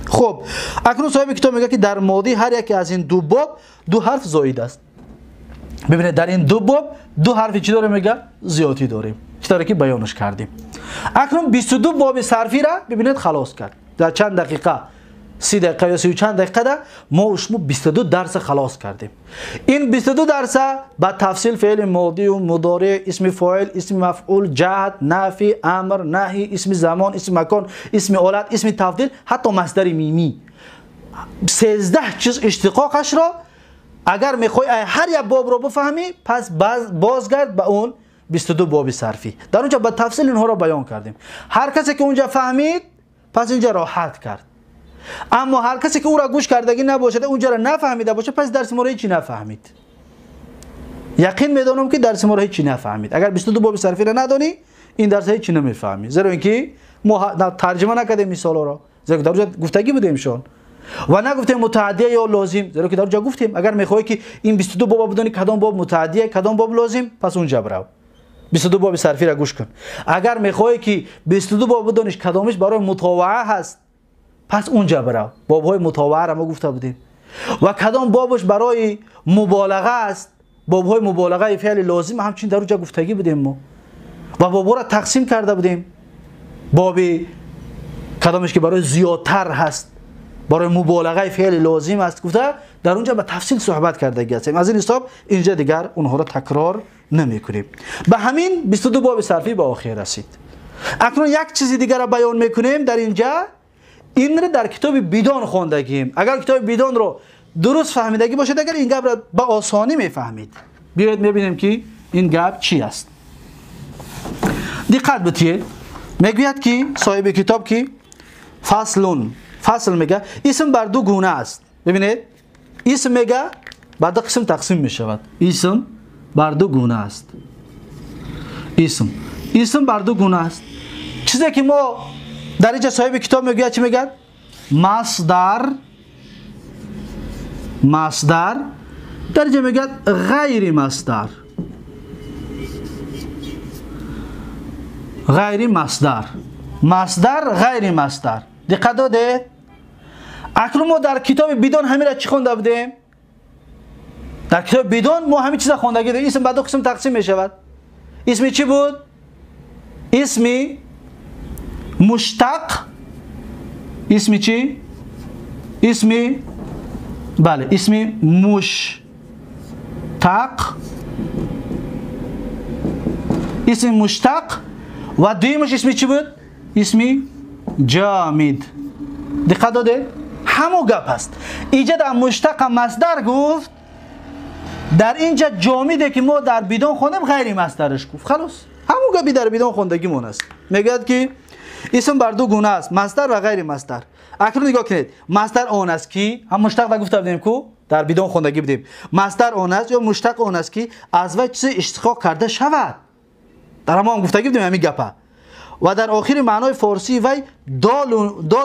خب اکنون صاحب کتاب میگه که در ماضی هر یکی از این دو باب دو حرف زاید است. ببینید در این دو باب دو حرفی چی داره میگه؟ زیادی داریم، چطوری که بیانش کردیم. اکنون 22 باب صرفی را ببینید خلاص کرد در چند دقیقه، 30 دقیقه یا 30 چند دقیقه ده ما 22 درس خلاص کردیم. این 22 درس با تفصیل فعل ماضی و مضارع، اسم فاعل، اسم مفعول، جهت، نفی، امر، نهی، اسم زمان، اسم مکان، اسم حالت، اسم تفضیل، حتی مصدر میمی، 13 چیز اشتقاقش را اگر میخوای هر یک باب رو بفهمی پس بازگرد به اون 22 باب صرفی. در اونجا به تفصیل اینها را بیان کردیم. هر کسی که اونجا فهمید پس اینجا راحت کرد. اما هر کسی که او را گوش کردگی نباشد اونجا را نفهمیده باشه پس درس ما را هیچی نفهمید. یقین میدونم که درس ما را هیچی نفهمید. اگر 22 باب صرفی را ندانی این درس هیچی نمیفهمی. زیرا اینکه ما ترجمه نکردیم مثالا را. زیرا در اونجا گفتگی بودیمشون. و نگفتیم متعدیه یا لازم. زیرا که در اونجا گفتیم اگر میخوای که این 22 باب بدونی کدام باب متعدیه کدام باب لازم پس اونجا برو. 22 باب صرفی را گوش کن. اگر میخوای که 22 باب بدونیش کدامش برای مطاوعه هست پس اونجا برو. بابهای مطاوعه را ما گفته بودیم. و کدام بابش برای مبالغه است بابهای مبالغه فعل لازم همچنین در اونجا گفتگی بودیم ما. و بابا را تقسیم کرده بودیم. باب کدامش که برای زیادتر هست برای مبالغه فعل لازم است گفته در اونجا به تفصیل صحبت کرده هستیم. از این حساب اینجا دیگر اونها را تکرار نمی کنیم. به همین 22 باب صرفی به آخر رسید. اکنون یک چیز دیگر را بیان میکنیم در اینجا. این را در کتاب بیدان خواندگیم. اگر کتاب بیدان رو درست فهمیدگی باشد اگر این گپ را به آسانی میفهمید. بیایید میبینیم که این گپ چی است. دقت بتید. میگوید که صاحب کتاب که فصل میگه اسم بر دو گونه است. ببینید اسم میگه بر دو قسم تقسیم میشود. اسم بر دو گونه است. اسم بر دو گونه است. چیزی که ما در اینجا صاحب کتاب میگه چی میگه؟ مصدر در اینجا میگه غیر مصدر. مصدر غیر مصدر. دقت دادید؟ اکنون ما در کتاب بیدان همین را چی خونده بودیم؟ در کتاب بیدان ما همین چیزا خوندگی داریم. اسم به دو قسم تقسیم می شود. اسمی چی بود؟ اسمی مشتق. اسمی چی؟ اسمی بله اسمی مشتق و دویمش اسمی چی بود؟ اسمی جامد. دقت داده؟ همون گپ است. اینجا در مشتق مصدر گفت در اینجا جامده که ما در بیدان خوندیم غیر مصدرش گفت. خلاص همون گپی در بیدان خوندگی مون است. میگه که اسم بر دو گونه است مصدر و غیر مصدر. اکنون نگاه کنید مصدر آن است که هم مشتق را گفته بودیم که در بیدان خوندگی بودیم. مصدر آن است یا مشتق آن است که از وجه چیز اشتقاق کرده شود. در هم گفتگی بودیم همین گپه. و در آخر معنای فارسی وی دال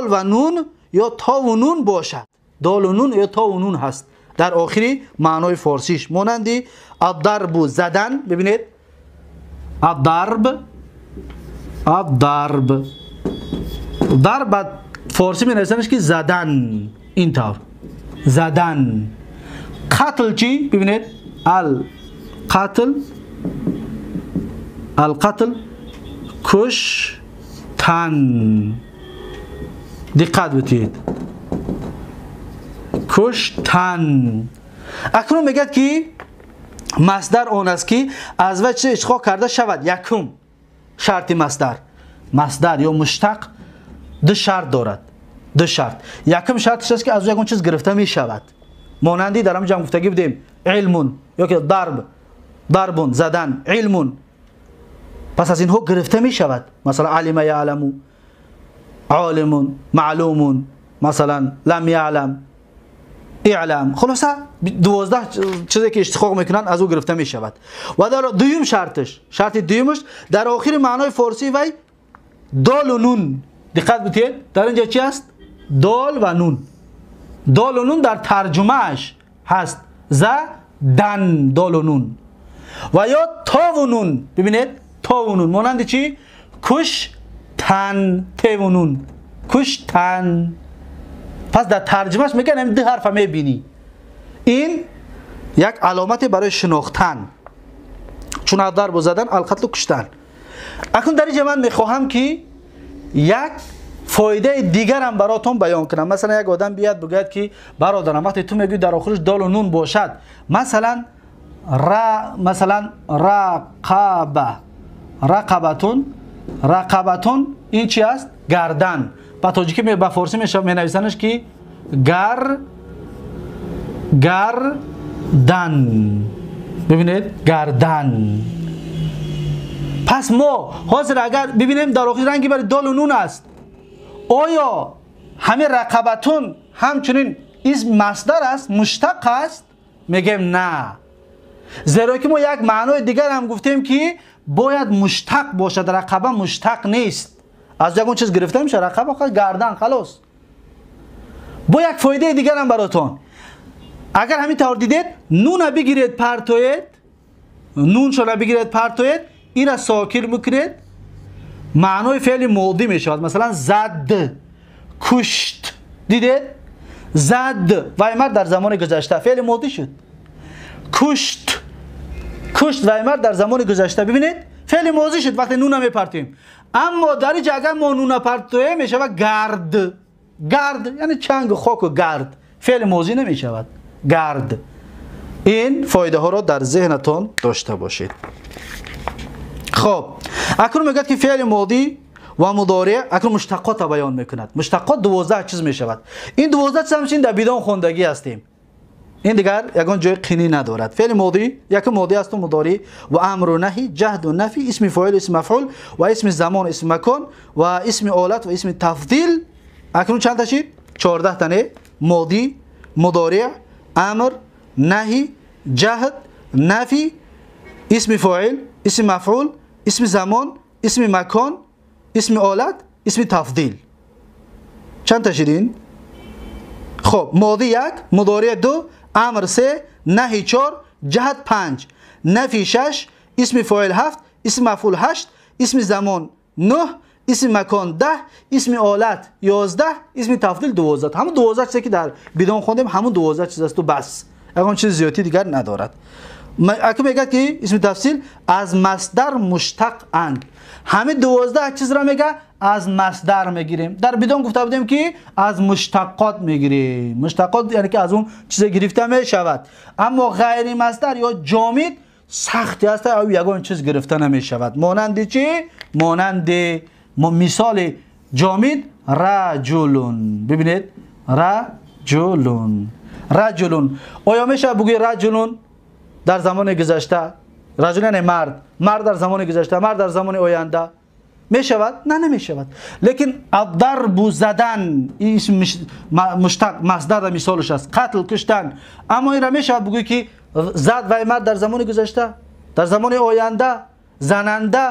و نون یا تا و نون باشد. دال و نون یا تا و نون هست در آخری معنای فارسیش. مانندی الضرب زدن. ببینید الضرب ضرب فارسی می نویسنش که زدن. اینطور زدن. قتل چی؟ ببینید القتل کشتن. دقت بتید کشتن. اکنون میگه که مصدر آن است که از وجه اشتقاق کرده شود. یکم شرط مصدر یا مشتق دو شرط دارد. دو شرط. یکم شرطش است که از یکون چیز گرفته می شود. مانندی در همجا گفتگی بودیم علم یا که ضرب زدن علم پس از اینها گرفته می شود. مثلا علم یعلم عالم معلوم مثلا لم یعلم اعلم. خلاصه 12 چیزی که اشتقاق میکنن از او گرفته می شود. و در دویم شرط دویمش در آخر معنای فارسی وی دال و نون. دقت بتید در اینجا چی است؟ دال و نون. دال و نون در ترجمهش هست زدن دال و نون. و یا تا و نون. ببینید تا و نون مانند چی؟ کشتن. ت و نون کشتن. پس در ترجمهش میگن این دو حرف میبینی. این یک علامت برای شناختن. چون الضرب زدن القتل کشتن. اکنون در اینجا من میخواهم که یک فایده دیگر هم براتون بیان کنم. مثلا یک آدم بیاد بگوید که برادرم وقتی تو میگی در آخرش دال و نون باشد مثلا رقبتون این چی است؟ گردن. با تاجیکی به فارسی می نویسنش که گردن. ببینید گردن. پس ما حاضر اگر ببینیم در آخر رنگی برای دال و نون است، آیا همه رقبتون همچنین اسم مصدر است، مشتق است؟ میگیم نه، زیرا که ما یک معنای دیگر هم گفتیم که باید مشتق باشد. رقبه مشتق نیست، از یگون چیز گرفته میشه، رقبه گردن خلاص. با یک فایده دیگر هم براتون، اگر همین طور دیدید نون بگیرید پرتوید، نون شو بگیرید پرتوید، این را ساکن بکنید، معنای فعل ماضی می شود. مثلا زد، کشت، دیدید زد و مرد در زمان گذشته فعل ماضی شد. کشت و مرد در زمان گذشته ببینید فعل ماضی شد وقتی نون می پرتویم. اما در اینجا اگر ما نون پرتویم می شود گرد. گرد یعنی چنگ و خاک و گرد، فعل ماضی نمی شود، گرد. این فایده ها را در ذهنتون داشته باشید. خب اکنون میگه که فعل ماضی و مضارع اکنون مشتقات بیان میکند. مشتقات 12 چیز میشود. این 12 چیز همچنین در بدون خوندگی هستیم، این دیگر یگان جای قینی ندارد. فعل ماضی یک ماضی است و مضارع و امر و نهی، جهد و نفی، اسم فاعل، اسم مفعول و اسم زمان، اسم مکان و اسم آلت و اسم تفضیل. اکنون چند تا شد؟ 14 تانه. ماضی، مضارع، امر، نهی، جهد، نفی، اسم فاعل، اسم مفعول، اسم زمان، اسم مکان، اسم آلت، اسم تفضیل. چند تا شدین؟ خب ماضی 1، مضارع 2، امر 3، نهی 4، جهد 5، نفی 6، اسم فاعل 7، اسم مفعول 8، اسم زمان 9، اسم مکان 10، اسم آلت 11، اسم تفضیل 12. همون 12 چیزی که در بدون خوندیم همون 12 چیز است و بس، اون چیز زیادی دیگر ندارد. اگه میگه که اسم تفضیل از مصدر مشتق اند، همه 12 چیز را میگه از مصدر میگیریم. در بدون گفته بودیم که از مشتقات میگیریم. مشتقات یعنی که از اون چیز گرفته میشود. اما غیر مصدر یا جامد سختی است او یگان چیز گرفته نمیشود. مانند چی؟ مانند مثال جامد رجلون. ببینید رجلون. آیا میشه بگوی رجلون در زمان گذشته؟ رجل یعنی مرد در زمان گذشته، مرد در زمان آینده میشود؟ نه نمیشود. لیکن الضرب زدن این اسم مشتق مصدر مثالش است، قتل کشتن. اما این را میشود بگوی که زد و مرد در زمان گذشته، در زمان آینده زننده،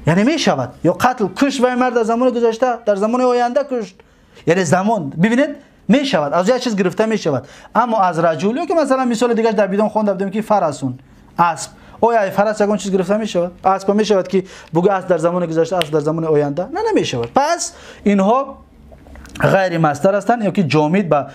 یعنی میشود. یا قتل کش و مرد در زمان گذشته، در زمان آینده کشت، یعنی زمان. ببینید میشود، از یک چیز گرفته میشود. اما از رجل یا که مثلا مثال دیگه در بدون خوانده بودیم که فرسون، اسب. آیا فرس یگان چیز گرفته میشود؟ اسب میشود که بگو اسب در زمان گذشته، اسب در زمان آینده؟ نه نمیشود. پس اینها غیر مصدر هستند یا که جامد به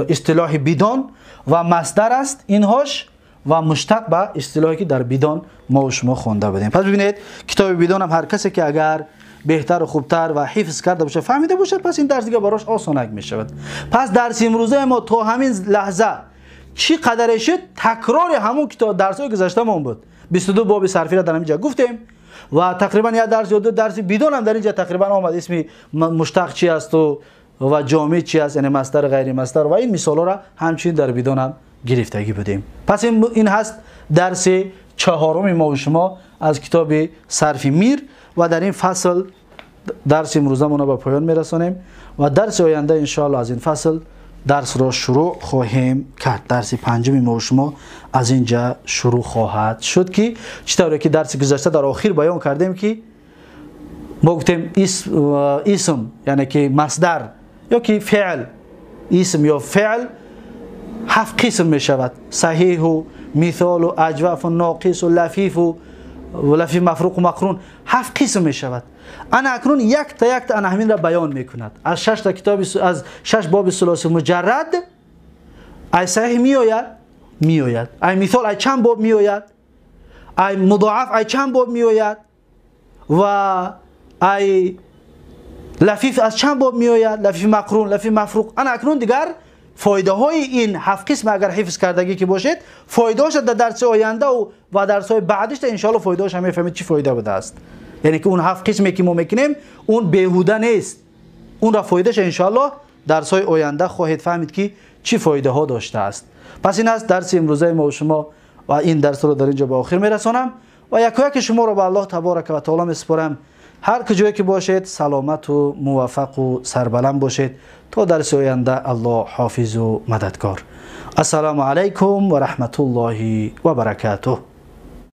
اصطلاح بدون و مصدر است اینهاش، و مشتق به اصطلاحی که در بدون ما و شما خوانده بودیم. پس ببینید کتاب بدون هم هر کسی که اگر بهتر و خوبتر و حفظ کرده باشه، فهمیده باشه، پس این درس دیگه براش آسانک می شود. پس درس امروزه ما تا همین لحظه چی قدر شد تکرار همون کتاب درس‌های گذشتهمون بود. 22 باب صرفی را در اینجا گفتیم و تقریبا یک درس یا دو درس بدون هم در اینجا تقریبا آمد. اسم مشتق چی است و جامد چی است، یعنی مصدر غیر مصدر و این مثالا را همچنین در بدون هم گرفتگی بودیم. پس این هست درس چهارم ما و شما از کتاب صرفی میر و در این فصل درس امروزمون را به پایان میرسانیم و درس آینده ان شاء الله از این فصل درس را شروع خواهیم کرد. درس پنجم ما و شما از اینجا شروع خواهد شد که چطوری که درس گذشته در آخر بیان کردیم که ما گفتیم اسم یعنی که مصدر یا که فعل، اسم یا فعل 7 قسم می شود: صحیح و مثال و اجوف و ناقص و لفیف و لفیف مفروق و مقرون. 7 قسم می شود. انا اکنون یک تا انا همین را بیان می کند. از 6 تا کتاب، از 6 باب ثلاثی مجرد ای صحیح می آید، ای مثال ای چند باب می آید، ای مضاعف ای چند باب می آید و ای لفیف از چند باب می آید، لفیف مقرون، لفیف مفروق. انا اکنون دیگر فایده های این 7 قسم اگر حفظ کردگی که باشید، فایده هاش در درس آینده و درس های بعدش ان شاء الله فایده هاش هم میفهمید چی فایده بوده است. یعنی که اون 7 قسمی که ما میکنیم اون بیهوده نیست، اون را فایدهش ان شاء الله درس های آینده خواهید فهمید که چی فایده ها داشته است. پس این است درس امروزه ما و شما و این درس رو در اینجا به آخر میرسانم و یک شما رو به الله تبارک و تعالی میسپارم. هر کجایی که باشید سلامت و موفق و سربلند باشید تا درس آینده. الله حافظ و مددکار. السلام علیکم و رحمت الله و برکاته.